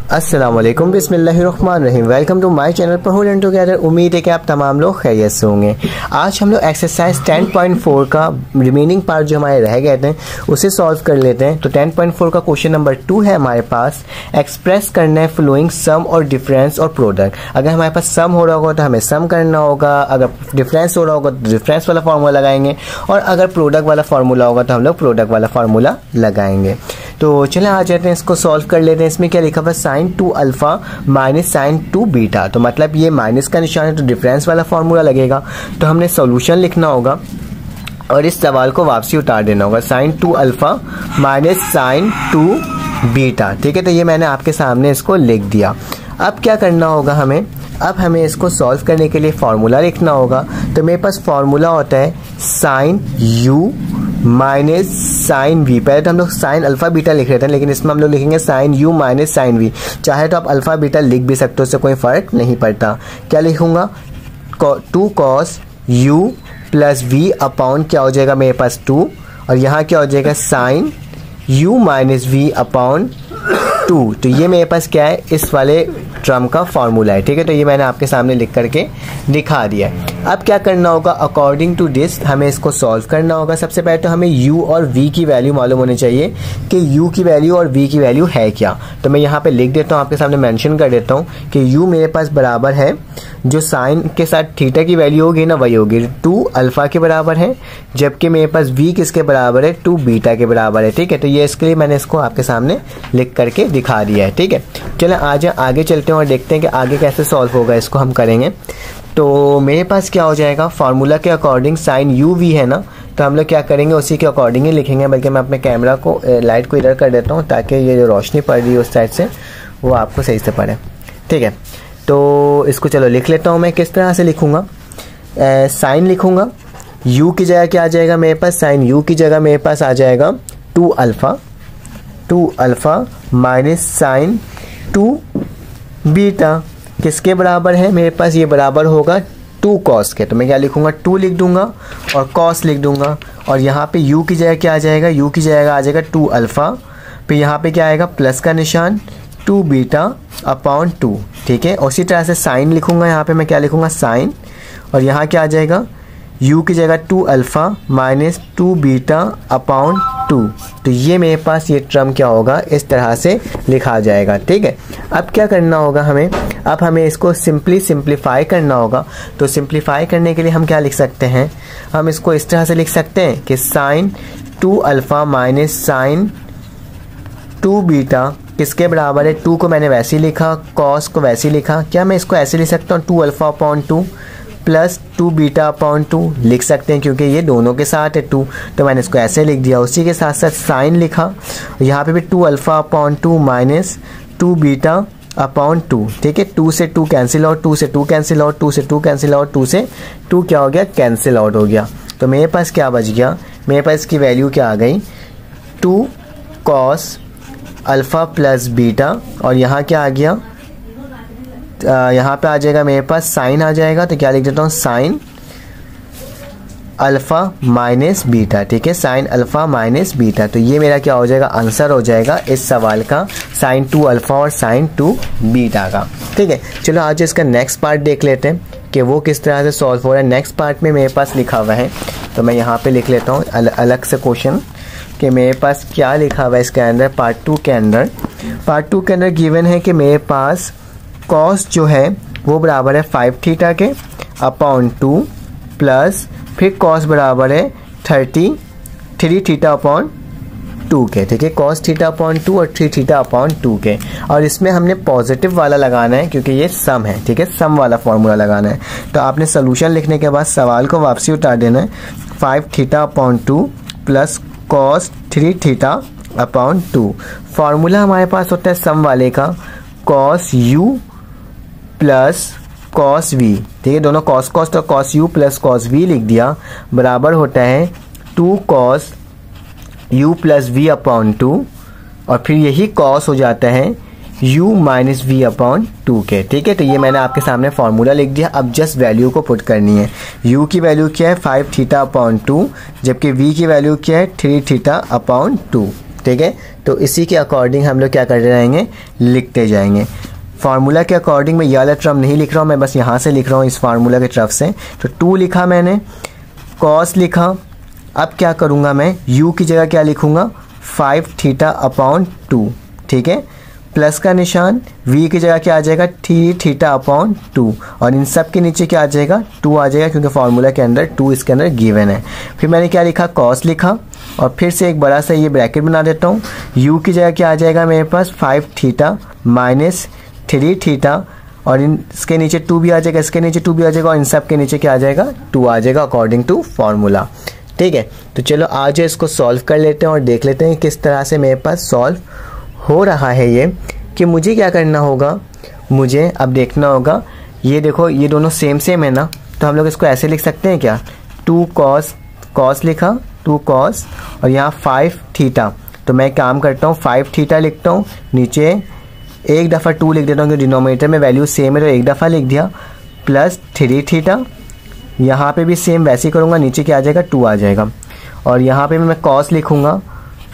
अस्सलाम वालेकुम, बिस्मिल्लाहिर्रहमानिर्रहीम। वेलकम टू माय चैनल पढ़ो लर्न टुगेदर। उम्मीद है कि आप तमाम लोग खैरियत से होंगे। आज हम लोग एक्सरसाइज 10.4 का रिमेनिंग पार्ट जो हमारे रह गए थे उसे सॉल्व कर लेते हैं। तो 10.4 का क्वेश्चन नंबर 2 है हमारे पास। एक्सप्रेस करना है फ्लोइंग सम और डिफरेंस और प्रोडक्ट। अगर हमारे पास सम हो रहा होगा तो हमें सम करना होगा, अगर डिफरेंस हो रहा होगा तो डिफरेंस वाला फार्मूला लगाएंगे, और अगर प्रोडक्ट वाला फार्मूला होगा तो हम लोग प्रोडक्ट वाला फार्मूला लगाएंगे। तो चलें आ जाते हैं, इसको सॉल्व कर लेते हैं। इसमें क्या लिखा हुआ है, sine 2 alpha minus sine 2 beta. तो मतलब ये माइनस का निशान है तो डिफरेंस वाला फार्मूला लगेगा। तो हमने सॉल्यूशन लिखना होगा और इस सवाल को वापसी उतार देना होगा। Sine 2 alpha minus sine 2 beta, ठीक है। तो ये मैंने आपके सामने इसको लिख दिया। अब क्या करना होगा हमें, अब हमें इसको सॉल्व करने के लिए फार्मूला लिखना होगा। तो मेरे पास फार्मूला होता है sine u minus sine v. पहले तो हम लोग साइन अल्फा बीटा लिख रहे थे, लेकिन इसमें हम लोग लिखेंगे sine u minus sine v. चाहे तो आप अल्फा बीटा लिख भी सकते हो, उससे कोई फर्क नहीं पड़ता। क्या लिखूंगा, 2 cos u plus v upon क्या हो जाएगा मेरे पास 2, और यहाँ क्या हो जाएगा sine u minus v upon 2। तो ये मेरे पास क्या है, इस वाले टर्म का फार्मूला है, ठीक है। तो ये मैंने आपके सामने लिख करके दिखा दिया है। अब क्या करना होगा, अकॉर्डिंग टू दिस हमें इसको सॉल्व करना होगा। सबसे पहले तो हमें u और v की वैल्यू मालूम होनी चाहिए कि u की वैल्यू और v की वैल्यू है क्या। तो मैं यहाँ पे लिख देता हूँ, आपके सामने मेंशन कर देता हूँ कि u मेरे पास बराबर है, जो साइन के साथ थीटा की वैल्यू होगी ना वही होगी 2 अल्फा के बराबर है, जबकि मेरे पास v किसके बराबर है, 2 बीटा के बराबर है, ठीक है। तो ये इसके लिए मैंने इसको आपके सामने लिख करके दिखा दिया है, ठीक है। चलें आज आगे चलते हैं और देखते हैं कि आगे कैसे सॉल्व होगा, इसको हम करेंगे। तो मेरे पास क्या हो जाएगा, फार्मूला के अकॉर्डिंग साइन u v है ना, तो हम लोग क्या करेंगे उसी के अकॉर्डिंग ही लिखेंगे। बल्कि मैं अपने कैमरा को लाइट को इधर कर देता हूँ ताकि ये जो रोशनी पड़ रही है उस साइड से वो आपको सही से पड़े, ठीक है। तो इसको चलो लिख लेता हूँ। मैं किस तरह से लिखूँगा, साइन लिखूँगा, u की जगह क्या आ जाएगा मेरे पास, साइन u की जगह मेरे पास आ जाएगा 2 अल्फा माइनस साइन 2 बीटा। किसके बराबर है मेरे पास, ये बराबर होगा 2 कॉस के। तो मैं क्या लिखूंगा, 2 लिख दूंगा और कॉस लिख दूंगा, और यहाँ पे u की जगह क्या आ जाएगा, u की जगह आ जाएगा 2 अल्फा, फिर यहाँ पे क्या आएगा प्लस का निशान 2 बीटा अपॉन 2, ठीक है। उसी तरह से साइन लिखूंगा, यहाँ पे मैं क्या लिखूंगा साइन, और यहाँ क्या आ जाएगा u की जगह 2 अल्फा माइनस 2 बीटा अपॉन 2। तो ये मेरे पास ये टर्म क्या होगा, इस तरह से लिखा जाएगा, ठीक है। अब क्या करना होगा हमें, अब हमें इसको सिंप्लीफाई करना होगा। तो सिंप्लीफाई करने के लिए हम क्या लिख सकते हैं, हम इसको इस तरह से लिख सकते हैं कि sine 2 alpha minus sine 2 beta किसके बराबर है, 2 को मैंने वैसे ही लिखा, कॉस को वैसे ही लिखा। क्या मैं इसको ऐसे लिख सकता हूँ, 2 alpha upon 2 plus 2 beta upon 2 लिख सकते हैं, क्योंकि ये दोनों के साथ है 2, तो मैंने इसको ऐसे लिख दिया। उसी के साथ साथ साइन लिखा, यहाँ पे भी 2 alpha upon 2 minus 2 beta upon 2, ठीक है। 2 से 2 कैंसिल आउट, 2 से 2 कैंसिल आउट, 2 से 2 कैंसिल आउट, 2 से 2 क्या हो गया, कैंसिल आउट हो गया। तो मेरे पास क्या बच गया, मेरे पास इसकी वैल्यू क्या आ गई, 2 कॉस अल्फा प्लस बीटा, और यहाँ क्या आ गया, यहाँ पे आ जाएगा मेरे पास साइन आ जाएगा। तो क्या लिख देता हूँ, साइन अल्फा माइनस बीटा, ठीक है, साइन अल्फा माइनस बीटा। तो ये मेरा क्या हो जाएगा, आंसर हो जाएगा इस सवाल का, साइन 2 अल्फा और साइन 2 बीटा का, ठीक है। चलो आज इसका नेक्स्ट पार्ट देख लेते हैं कि वो किस तरह से सॉल्व हो रहा है। नेक्स्ट पार्ट में मेरे पास लिखा हुआ है, तो मैं यहाँ पे लिख लेता हूँ अलग से क्वेश्चन कि मेरे पास क्या लिखा हुआ है इसके अंदर। पार्ट 2 के अंदर गिवन है कि मेरे पास कॉस जो है वो बराबर है 5 थीटा के अपॉन 2 प्लस फिर कॉस बराबर है 3 थीटा अपॉन 2 के, ठीक है। कॉस थीटा अपॉन 2 और 3 थीटा अपॉन 2 के, और इसमें हमने पॉजिटिव वाला लगाना है क्योंकि ये सम है, ठीक है, सम वाला फॉर्मूला लगाना है। तो आपने सोल्यूशन लिखने के बाद सवाल को वापसी उतार देना है, 5 theta upon 2 plus cos 3 theta upon 2। Formula हमारे पास होता है सम वाले का, cos u plus cos v, ठीक है, दोनों कॉस तो cos u plus cos v लिख दिया, बराबर होता है 2 cos u plus v upon 2, और फिर यही कॉस हो जाता है u माइनस वी अपॉन 2 के, ठीक है। तो ये मैंने आपके सामने फार्मूला लिख दिया। अब जस्ट वैल्यू को पुट करनी है। u की वैल्यू क्या है, 5 थीटा अपॉन 2, जबकि v की वैल्यू क्या है, 3 थीटा अपॉन 2, ठीक है। तो इसी के अकॉर्डिंग हम लोग क्या करते रहेंगे, लिखते जाएंगे। फार्मूला के अकॉर्डिंग मैं ये वाला टर्म नहीं लिख रहा हूँ, मैं बस यहाँ से लिख रहा हूँ इस फार्मूला के तरफ से। तो 2 लिखा मैंने, कॉस लिखा। अब क्या करूँगा मैं, u की जगह क्या लिखूँगा, 5 थीटा अपॉन 2, ठीक है, प्लस का निशान, v की जगह क्या आ जाएगा, 3 थीटा अपॉन 2, और इन सब के नीचे क्या आ जाएगा, 2 आ जाएगा, क्योंकि फार्मूला के अंदर 2 इसके अंदर गिवन है। फिर मैंने क्या लिखा, कॉस लिखा, और फिर से एक बड़ा सा ये ब्रैकेट बना देता हूँ। u की जगह क्या आ जाएगा मेरे पास, 5 थीटा माइनस 3 थीटा, और इसके नीचे 2 भी आ जाएगा, इसके नीचे 2 भी आ जाएगा, और इन सब के नीचे क्या आ जाएगा, 2 आ जाएगा अकॉर्डिंग टू फार्मूला। ठीक है, तो चलो आज इसको सॉल्व कर लेते हैं और देख लेते हैं किस तरह से मेरे पास सॉल्व हो रहा है ये। कि मुझे क्या करना होगा, मुझे अब देखना होगा, ये देखो ये दोनों सेम सेम है ना, तो हम लोग इसको ऐसे लिख सकते हैं क्या, 2 कॉस, कॉस लिखा 2 कॉस, और यहाँ 5 थीटा। तो मैं काम करता हूँ 5 थीटा लिखता हूँ, नीचे एक दफ़ा 2 लिख देता हूँ क्योंकि डिनोमिनेटर में वैल्यू सेम है, तो एक दफ़ा लिख दिया, प्लस 3 थीटा। यहाँ पे भी सेम वैसे ही करूँगा, नीचे क्या आ जाएगा, 2 आ जाएगा, और यहाँ पे मैं कॉस लिखूँगा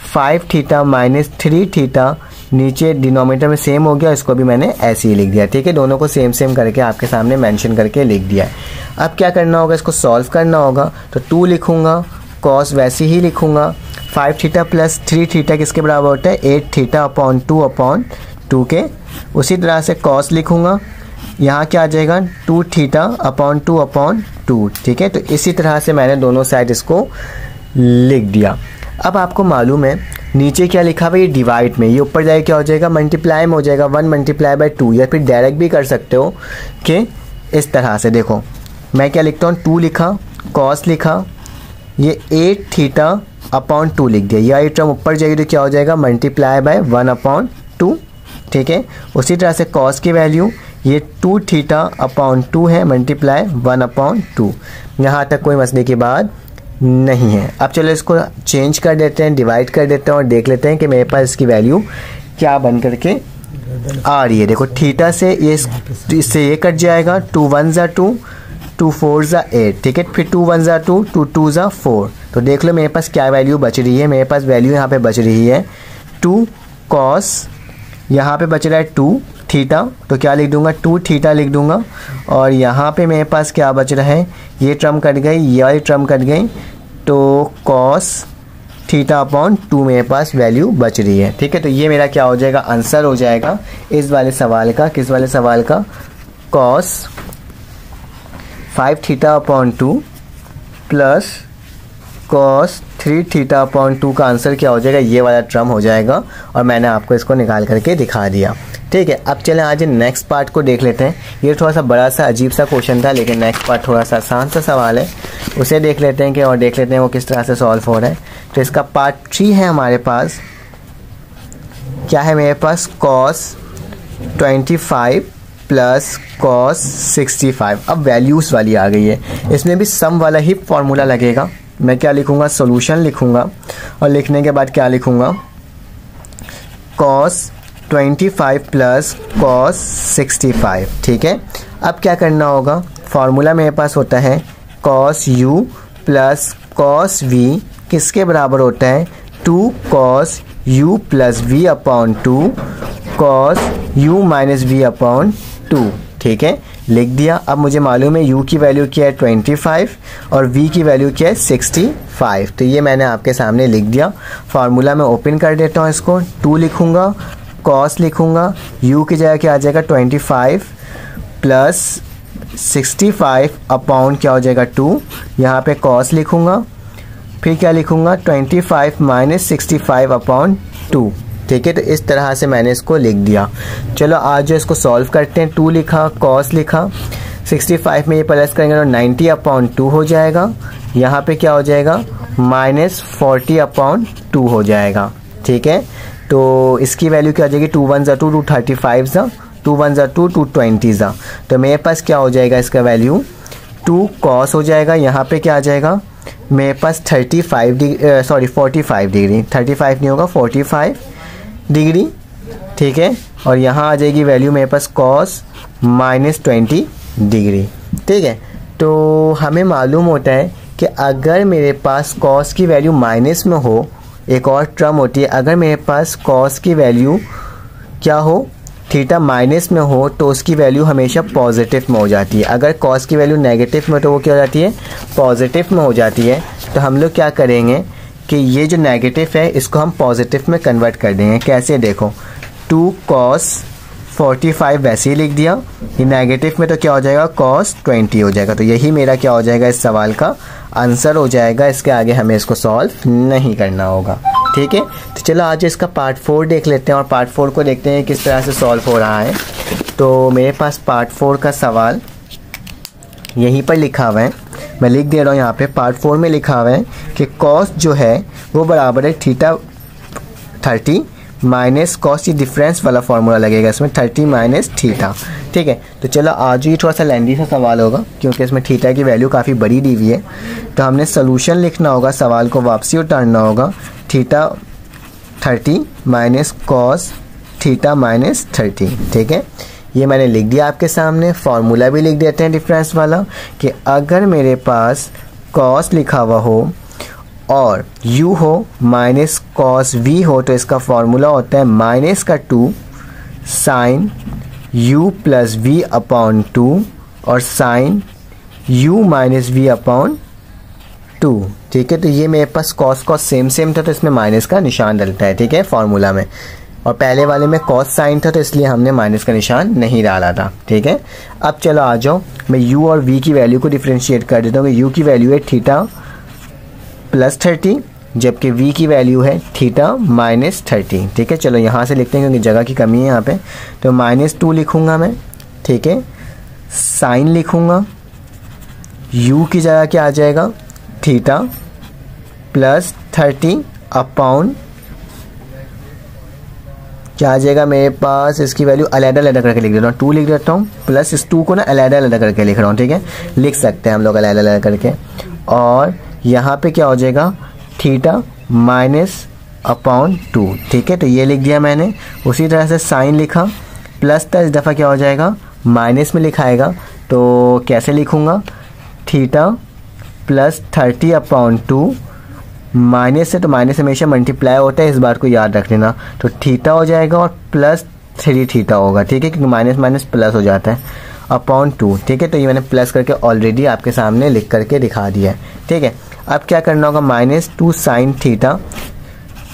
5 थीटा माइनस 3 थीटा, नीचे डिनोमिनेटर में सेम हो गया, इसको भी मैंने ऐसे ही लिख दिया। ठीक है, दोनों को सेम सेम करके आपके सामने मेंशन करके लिख दिया है। अब क्या करना होगा, इसको सॉल्व करना होगा, तो 2 लिखूँगा, कॉस वैसे ही लिखूँगा, 5 थीटा प्लस 3 थीटा किसके बराबर होता है, 8 थीटा अपॉन 2 के। उसी तरह से कॉस लिखूँगा, यहाँ क्या आ जाएगा, 2 थीटा अपॉन 2। ठीक है, तो इसी तरह से मैंने दोनों साइड इसको लिख दिया। अब आपको मालूम है नीचे क्या लिखा हुआ है, ये डिवाइड में, ये ऊपर जाए क्या हो जाएगा, मल्टीप्लाई में हो जाएगा, 1 मल्टीप्लाई बाय 2, या फिर डायरेक्ट भी कर सकते हो कि इस तरह से। देखो मैं क्या लिखता हूँ, 2 लिखा, कॉस लिखा, ये 8 थीटा अपॉन 2 लिख दिया, या टर्म ऊपर जाएगी तो क्या हो जाएगा, मल्टीप्लाई बाय 1/2। ठीक है, उसी तरह से कॉस की वैल्यू ये 2 थीटा अपॉन 2 है, मल्टीप्लाई 1/2। यहाँ तक कोई मसले की बात नहीं है। अब चलो इसको चेंज कर देते हैं, डिवाइड कर देते हैं और देख लेते हैं कि मेरे पास इसकी वैल्यू क्या बन करके आ रही है। देखो थीटा से ये इससे ये कट जाएगा, 2 1 ज़ा 2, 2 4 ज़ा 8। ठीक है, फिर 2 1 ज़ा 2, 2 2 ज़ा 4। तो देख लो मेरे पास क्या वैल्यू बच रही है, मेरे पास वैल्यू यहाँ पे बच रही है 2 कॉस, यहाँ पे बच रहा है 2 थीटा, तो क्या लिख दूंगा, 2 थीटा लिख दूंगा, और यहाँ पे मेरे पास क्या बच रहा है, ये टर्म कट गई, ये वाली टर्म कट गई, तो कॉस थीटा अपॉन 2 मेरे पास वैल्यू बच रही है। ठीक है, तो ये मेरा क्या हो जाएगा, आंसर हो जाएगा इस वाले सवाल का। किस वाले सवाल का, cos 5 theta upon 2 plus cos 3 theta upon 2 का आंसर क्या हो जाएगा, ये वाला टर्म हो जाएगा, और मैंने आपको इसको निकाल करके दिखा दिया। ठीक है, अब चलें आज नेक्स्ट पार्ट को देख लेते हैं। ये थोड़ा सा बड़ा सा अजीब सा क्वेश्चन था, लेकिन नेक्स्ट पार्ट थोड़ा सा आसान सा सवाल है, उसे देख लेते हैं कि और देख लेते हैं वो किस तरह से सॉल्व हो रहा है। तो इसका पार्ट 3 है हमारे पास, क्या है मेरे पास, कॉस 25 प्लस कॉस 65। अब वैल्यूज़ वाली आ गई है, इसमें भी सम वाला ही फॉर्मूला लगेगा। मैं क्या लिखूँगा, सोल्यूशन लिखूँगा, और लिखने के बाद क्या लिखूँगा, कॉस 25 प्लस कॉस 65। ठीक है, अब क्या करना होगा, फार्मूला मेरे पास होता है cos u plus cos v किसके बराबर होता है, 2 cos u plus v upon 2 cos u minus v upon 2। ठीक है, लिख दिया। अब मुझे मालूम है u की वैल्यू क्या है 25 और v की वैल्यू क्या है 65, तो ये मैंने आपके सामने लिख दिया। फार्मूला में ओपन कर देता हूँ इसको, 2 लिखूँगा, कॉस लिखूँगा, u की जगह क्या आ जाएगा 25 प्लस 65 अपॉन क्या हो जाएगा 2, यहाँ पे कॉस लिखूँगा, फिर क्या लिखूँगा 25 माइनस 65 अपॉन 2। ठीक है, तो इस तरह से मैंने इसको लिख दिया। चलो आज जो इसको सॉल्व करते हैं, 2 लिखा, कॉस लिखा, 65 में ये प्लस करेंगे तो 90 अपॉन 2 हो जाएगा, यहाँ पे क्या हो जाएगा माइनस 40 अपॉन 2 हो जाएगा। ठीक है, तो इसकी वैल्यू क्या हो जाएगी, 2 1 ज़ा 2, 2 35 ज़ा, 2 1 ज़ा 2, 2 20 ज़ा, तो मेरे पास क्या हो जाएगा इसका वैल्यू 2 कॉस हो जाएगा, यहाँ पे क्या आ जाएगा मेरे पास 45 डिग्री, 35 नहीं होगा 45 डिग्री। ठीक है, और यहाँ आ जाएगी वैल्यू मेरे पास कॉस माइनस 20 डिग्री। ठीक है, तो हमें मालूम होता है कि अगर मेरे पास कॉस की वैल्यू माइनस में हो, एक और टर्म होती है, अगर मेरे पास कॉस की वैल्यू क्या हो, थीटा माइनस में हो, तो उसकी वैल्यू हमेशा पॉजिटिव में हो जाती है। अगर कॉस की वैल्यू नेगेटिव में तो वो क्या हो जाती है, पॉजिटिव में हो जाती है। तो हम लोग क्या करेंगे कि ये जो नेगेटिव है इसको हम पॉजिटिव में कन्वर्ट कर देंगे। कैसे, देखो 2 cos 45 वैसे ही लिख दिया, ये नेगेटिव में तो क्या हो जाएगा, cos 20 हो जाएगा। तो यही मेरा क्या हो जाएगा, इस सवाल का आंसर हो जाएगा। इसके आगे हमें इसको सॉल्व नहीं करना होगा। ठीक है, तो चलो आज इसका पार्ट 4 देख लेते हैं और पार्ट 4 को देखते हैं किस तरह से सॉल्व हो रहा है। तो मेरे पास पार्ट 4 का सवाल यहीं पर लिखा हुआ है, मैं लिख दे रहा हूँ यहाँ पे। पार्ट 4 में लिखा हुआ है कि कॉस जो है वो बराबर है थीटा 30 माइनस कॉस, ये डिफरेंस वाला फॉर्मूला लगेगा इसमें, 30 माइनस थीटा। ठीक है, तो चलो आज ये थोड़ा सा लेंदी सा सवाल होगा क्योंकि इसमें थीटा की वैल्यू काफ़ी बड़ी दी हुई है। तो हमने सोल्यूशन लिखना होगा, सवाल को वापसी उतारना होगा। Theta 30 minus cos theta minus 30। ठीक है, ये मैंने लिख दिया आपके सामने। फार्मूला भी लिख देते हैं डिफरेंस वाला कि अगर मेरे पास कॉस लिखा हुआ हो और u हो माइनस कॉस v हो, तो इसका फॉर्मूला होता है माइनस का 2 sine u plus v upon 2 और sine u minus v upon 2। ठीक है, तो ये मेरे पास कॉस कॉस सेम सेम था तो इसमें माइनस का निशान डलता है। ठीक है, फॉर्मूला में, और पहले वाले में कॉस साइन था तो इसलिए हमने माइनस का निशान नहीं डाला था। ठीक है, अब चलो आ जाओ, मैं u और v की वैल्यू को डिफ्रेंशिएट कर देता हूँ कि u की वैल्यू है थीटा प्लस 30 जबकि v की वैल्यू है थीटा माइनस 30। ठीक है, चलो यहाँ से लिखते हैं क्योंकि जगह की कमी है यहाँ पे। तो -2 लिखूँगा मैं। ठीक है, साइन लिखूँगा, u की जगह क्या आ जाएगा, थीटा प्लस 30 अपॉन क्या आ जाएगा मेरे पास, इसकी वैल्यू अलग-अलग करके लिख देता हूँ, 2 लिख देता हूँ, प्लस इस 2 को ना अलग-अलग करके लिख रहा हूँ। ठीक है, लिख सकते हैं हम लोग अलग-अलग करके। और यहाँ पे क्या हो जाएगा, थीटा माइनस अपॉन 2। ठीक है, तो ये लिख दिया मैंने। उसी तरह से साइन लिखा, प्लस था इस दफ़ा क्या हो जाएगा, माइनस में लिखाएगा। तो कैसे लिखूँगा, थीटा प्लस 30 अपॉन 2, माइनस से तो माइनस हमेशा मल्टीप्लाई होता है, इस बार को याद रख लेना। तो थीटा हो जाएगा और प्लस 3 थीटा होगा। ठीक है, क्योंकि माइनस माइनस प्लस हो जाता है, अपॉन 2। ठीक है, तो ये मैंने प्लस करके ऑलरेडी आपके सामने लिख करके दिखा दिया है। ठीक है, अब क्या करना होगा, -2 sine theta,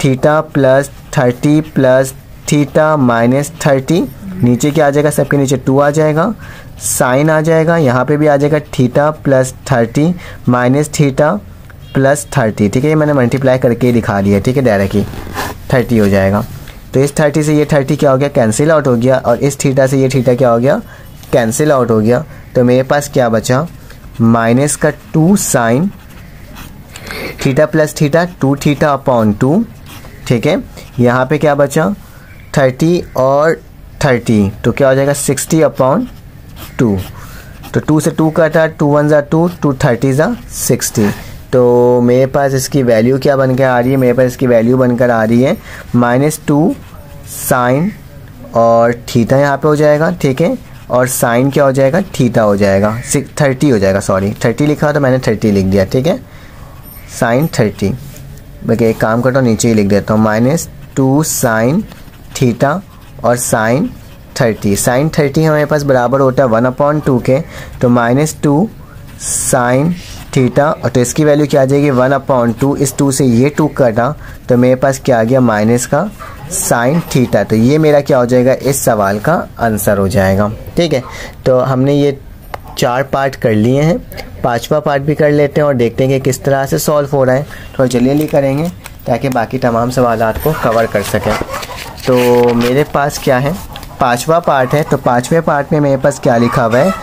theta plus 30 plus theta minus 30, नीचे क्या आ जाएगा, सबके नीचे 2 आ जाएगा, साइन आ जाएगा, यहाँ पे भी आ जाएगा theta plus 30 minus theta plus 30। ठीक है, ये मैंने मल्टीप्लाई करके दिखा दिया। ठीक है, डायरेक्टली 30 हो जाएगा। तो इस 30 से ये 30 क्या हो गया, कैंसिल आउट हो गया, और इस थीटा से ये थीटा क्या हो गया, कैंसिल आउट हो गया। तो मेरे पास क्या बचा, माइनस का 2 sine theta plus theta 2 theta upon 2। ठीक है, यहाँ पे क्या बचा, 30 और 30, तो क्या हो जाएगा 60 अपॉन 2। तो 2 से 2 कटा, 2 1 ज़ा 2, 2 30 ज़ा 60। तो मेरे पास इसकी वैल्यू क्या बनकर आ रही है, मेरे पास इसकी वैल्यू बनकर आ रही है -2 साइन और थीटा यहाँ पे हो जाएगा। ठीक है, और साइन क्या हो जाएगा, थीटा हो जाएगा, 30 हो जाएगा, सॉरी 30 लिखा तो मैंने 30 लिख दिया। ठीक है, साइन 30, मैं एक काम करता हूँ नीचे ही लिख देता हूँ, -2 साइन थीटा और साइन 30। साइन 30 हमारे पास बराबर होता है 1/2 के, तो -2 साइन थीटा, और तो इसकी वैल्यू क्या आ जाएगी 1/2। इस 2 से ये 2 कटा तो मेरे पास क्या आ गया, माइनस का साइन थीटा। तो ये मेरा क्या हो जाएगा, इस सवाल का आंसर हो जाएगा। ठीक है, तो हमने ये 4 पार्ट कर लिए हैं, 5वां पार्ट भी कर लेते हैं और देखते हैं कि किस तरह से सॉल्व हो रहा है। थोड़ा जल्दी करेंगे ताकि बाकी तमाम सवालात को कवर कर सकें। तो मेरे पास क्या है, 5वां पार्ट है। तो 5वें पार्ट में मेरे पास क्या लिखा हुआ है,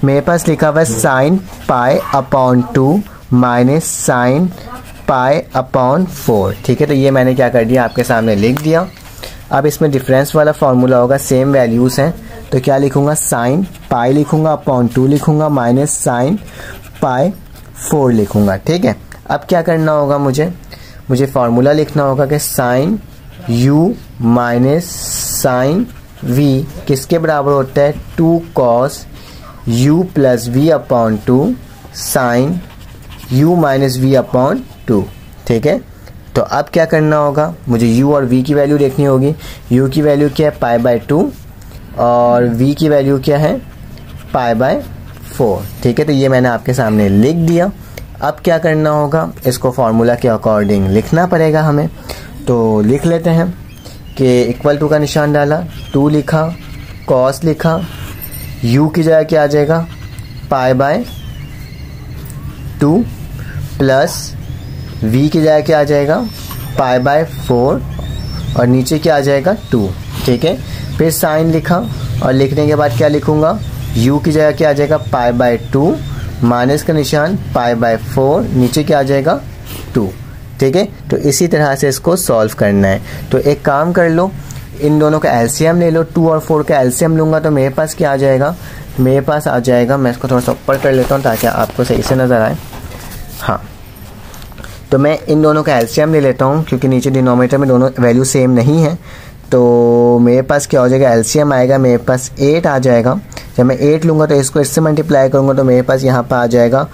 मेरे पास लिखा हुआ है sine pi upon 2 minus sine pi upon 4। ठीक है, तो ये मैंने क्या कर दिया, आपके सामने लिख दिया। अब इसमें डिफरेंस वाला फार्मूला होगा, सेम वैल्यूज़ हैं, तो क्या लिखूंगा, साइन पाई लिखूंगा अपॉन 2 लिखूंगा माइनस साइन पाई 4 लिखूंगा। ठीक है, अब क्या करना होगा, मुझे फार्मूला लिखना होगा कि sine u minus sine v किसके बराबर होता है, 2 cos u plus v upon 2 sine u minus v upon 2। ठीक है, तो अब क्या करना होगा, मुझे u और v की वैल्यू देखनी होगी। u की वैल्यू क्या है π/2 और v की वैल्यू क्या है π/4। ठीक है, तो ये मैंने आपके सामने लिख दिया। अब क्या करना होगा, इसको फॉर्मूला के अकॉर्डिंग लिखना पड़ेगा हमें। तो लिख लेते हैं कि इक्वल टू का निशान डाला, 2 लिखा, कॉस लिखा, u की जगह क्या आ जाएगा π/2 प्लस v की जगह क्या आ जाएगा π/4 और नीचे क्या आ जाएगा 2। ठीक है, फिर साइन लिखा और लिखने के बाद क्या लिखूंगा, u की जगह क्या आ जाएगा π/2 माइनस का निशान π/4, नीचे क्या आ जाएगा 2। ठीक है, तो इसी तरह से इसको सॉल्व करना है। तो एक काम कर लो, इन दोनों का एलसीएम ले लो। 2 और 4 का एलसीएम लूंगा तो मेरे पास क्या आ जाएगा, मेरे पास आ जाएगा, मैं इसको थोड़ा सा ऊपर कर लेता हूँ ताकि आपको सही से नज़र आए। हाँ, तो मैं इन दोनों का एलसीएम ले लेता हूँ क्योंकि नीचे डिनोमिनेटर में दोनों वैल्यू सेम नहीं है। तो मेरे पास क्या हो जाएगा, एलसीएम आएगा मेरे पास 8 आ जाएगा। जब मैं 8 लूँगा तो इसको इससे मल्टीप्लाई करूँगा तो मेरे पास यहाँ पर आ जाएगा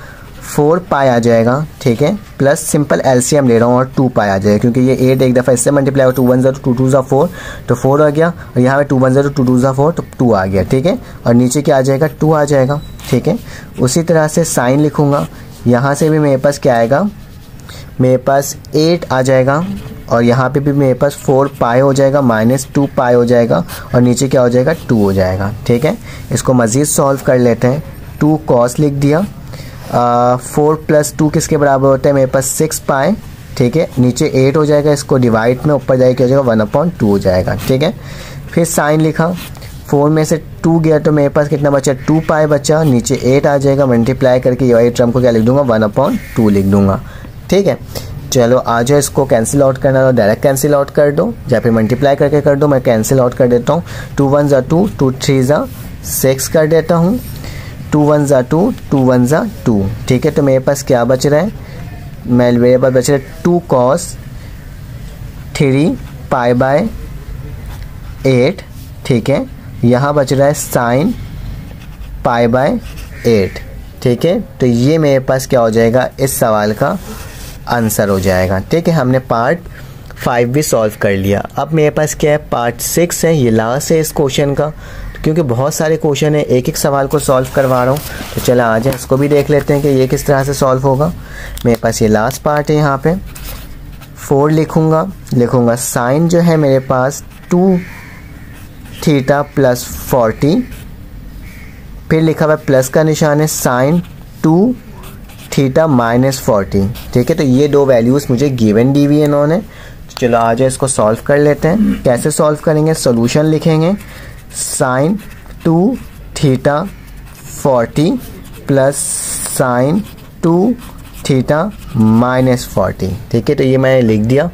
4π आ जाएगा। ठीक है, प्लस सिंपल एलसीएम ले रहा हूँ और 2π आ जाएगा क्योंकि ये 8 एक दफ़ा इससे मल्टीप्लाई हो, 2 1 0 2 2 4 तो 4 आ गया और यहाँ पे 2 1 0 2 2 4 तो 2 आ गया। ठीक है, और नीचे क्या आ जाएगा 2 आ जाएगा। ठीक है, उसी तरह से साइन लिखूँगा, यहाँ से भी मेरे पास क्या आएगा, मेरे पास 8 आ जाएगा और यहाँ पे भी मेरे पास 4π हो जाएगा माइनस 2π हो जाएगा और नीचे क्या हो जाएगा 2 हो जाएगा। ठीक है, इसको मज़ीद सॉल्व कर लेते हैं। 2 कॉस लिख दिया, 4 + 2 किसके बराबर होता है, मेरे पास 6π। ठीक है, नीचे 8 हो जाएगा, इसको डिवाइड में ऊपर जाएगा क्या हो जाएगा 1/2 हो जाएगा। ठीक है, फिर साइन लिखा, 4 में से 2 गया तो मेरे पास कितना बचा 2π बचा, नीचे 8 आ जाएगा, मल्टीप्लाई करके ये वाली टर्म को क्या लिख दूंगा 1/2 लिख दूंगा। ठीक है, चलो आ जाओ, इसको कैंसिल आउट करना तो डायरेक्ट कैंसिल आउट कर दो या फिर मल्टीप्लाई करके कर दो। मैं कैंसिल आउट कर देता हूँ, 2 1 ज़ा 2, 2 3 ज़ा 6 कर देता हूँ, 2 1 ज़ा 2, 2 1 ज़ा 2। ठीक है, तो मेरे पास क्या बच रहा है, मेरे पास बच रहा है 2 cos 3π/8। ठीक है, यहाँ बच रहा है साइन π/8। ठीक है, तो ये मेरे पास क्या हो जाएगा, इस सवाल का आंसर हो जाएगा। ठीक है, हमने पार्ट 5 भी सॉल्व कर लिया। अब मेरे पास क्या है, पार्ट 6 है, ये लास्ट है इस क्वेश्चन का, क्योंकि बहुत सारे क्वेश्चन है, एक एक सवाल को सॉल्व करवा रहा हूँ। तो चला आ जाए, इसको भी देख लेते हैं कि ये किस तरह से सॉल्व होगा। मेरे पास ये लास्ट पार्ट है, यहाँ पे 4 लिखूँगा साइन जो है मेरे पास 2θ + 40, फिर लिखा हुआ प्लस का निशान है साइन 2θ - 40। ठीक है, तो ये दो वैल्यूज़ मुझे गिवन दी हुई है इन्होंने। तो चलो आ जाए, इसको सॉल्व कर लेते हैं। कैसे सॉल्व करेंगे, सोल्यूशन लिखेंगे, साइन 2θ 40 प्लस साइन 2θ - 40। ठीक है, तो ये मैंने लिख दिया।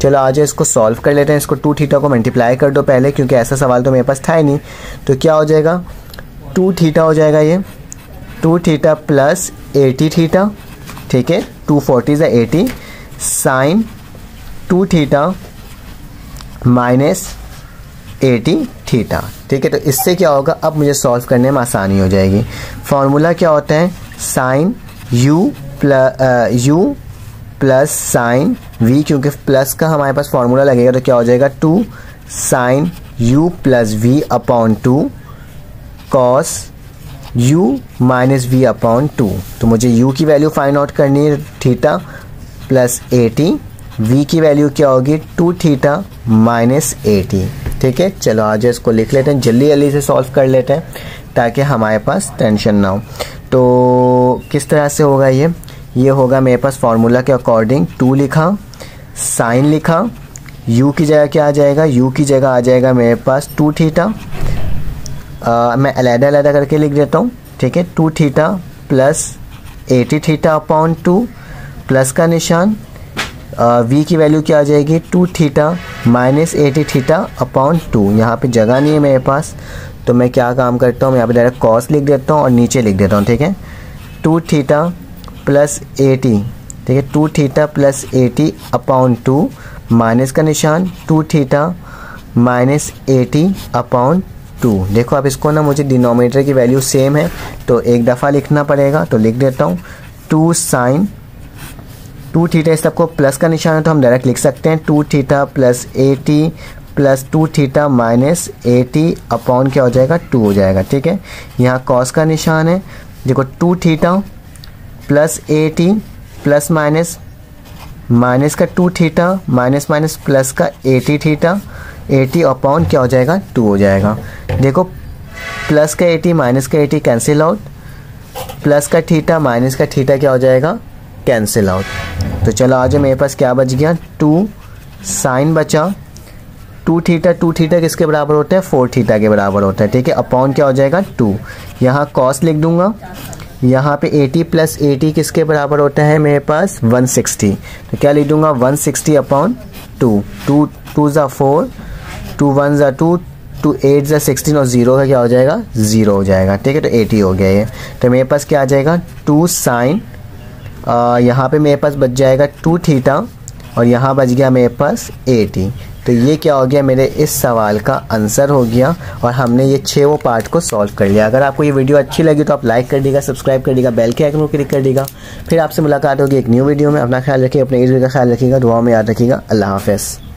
चलो आ जाए, इसको सॉल्व कर लेते हैं। इसको 2θ को मल्टीप्लाई कर दो पहले, क्योंकि ऐसा सवाल तो मेरे पास था ही नहीं। तो क्या हो जाएगा, 2θ हो जाएगा, ये 2θ प्लस 80θ। ठीक है, 240 = 80 साइन 2θ माइनस 80θ। ठीक है, तो इससे क्या होगा, अब मुझे सॉल्व करने में आसानी हो जाएगी। फॉर्मूला क्या होता है, sine u plus sine v, क्योंकि प्लस का हमारे पास फॉर्मूला लगेगा तो क्या हो जाएगा 2 sine u plus v/2 cos u minus v/2। तो मुझे u की वैल्यू फाइंड आउट करनी है, थीटा प्लस 80, v की वैल्यू क्या होगी 2θ माइनस 80। ठीक है, चलो आज इसको लिख लेते हैं, जल्दी जल्दी से सॉल्व कर लेते हैं ताकि हमारे पास टेंशन ना हो। तो किस तरह से होगा ये होगा मेरे पास फॉर्मूला के अकॉर्डिंग 2 लिखा, साइन लिखा, u की जगह क्या आ जाएगा, u की जगह आ जाएगा मेरे पास 2θ। मैं अलग-अलग करके लिख देता हूँ। ठीक है, 2θ प्लस 80θ/2 प्लस का निशान, v की वैल्यू क्या आ जाएगी 2θ माइनस 80θ/2। यहाँ पे जगह नहीं है मेरे पास, तो मैं क्या काम करता हूँ, मैं यहाँ पे डायरेक्ट कॉस लिख देता हूँ और नीचे लिख देता हूँ। ठीक है, 2θ प्लस 80। ठीक है, 2θ प्लस 80/2 माइनस का निशान 2θ माइनस 80/2। देखो अब इसको ना, मुझे डिनोमिनेटर की वैल्यू सेम है तो एक दफ़ा लिखना पड़ेगा, तो लिख देता हूँ 2 साइन 2 थीटा इस सबको प्लस का निशान है तो हम डायरेक्ट लिख सकते हैं 2 theta plus 80 plus 2 theta minus 80 upon क्या हो जाएगा 2 हो जाएगा। ठीक है, यहाँ कॉस का निशान है, देखो 2 theta plus 80 plus minus minus का 2 थीटा माइनस माइनस प्लस का 80 थीटा 80 अपॉन क्या हो जाएगा 2 हो जाएगा। देखो प्लस का 80 माइनस का 80 कैंसिल आउट, प्लस का थीटा माइनस का थीटा क्या हो जाएगा कैंसिल आउट। तो चलो आज मेरे पास क्या बच गया 2 साइन बचा 2 थीटा किसके बराबर होता है 4 थीटा के बराबर होता है। ठीक है, अपॉन क्या हो जाएगा 2, यहाँ कॉस लिख दूंगा, यहाँ पे 80 प्लस 80 किसके बराबर होता है मेरे पास 160, तो क्या लिख दूंगा 160 अपॉन 2, 2 ज़ा 4 2 1 ज़ा 2 2 8 ज़ा 16 और 0 का क्या हो जाएगा 0 हो जाएगा। ठीक है, तो 80 हो गया ये। तो मेरे पास क्या आ जाएगा 2 साइन, यहाँ पे मेरे पास बच जाएगा 2 थीटा और यहाँ बच गया मेरे पास 80। तो ये क्या हो गया मेरे इस सवाल का आंसर हो गया और हमने ये 6 पार्ट को सॉल्व कर लिया। अगर आपको ये वीडियो अच्छी लगी तो आप लाइक कर दीजिएगा, सब्सक्राइब कर दीजिएगा, बेल के आइकन को क्लिक कर दीजिएगा। फिर आपसे मुलाकात होगी एक न्यू वीडियो में। अपना ख्याल रखिए, अपने ईद का ख्याल रखिएगा, दुआ में याद रखिएगा। अल्लाह हाफ़िज़।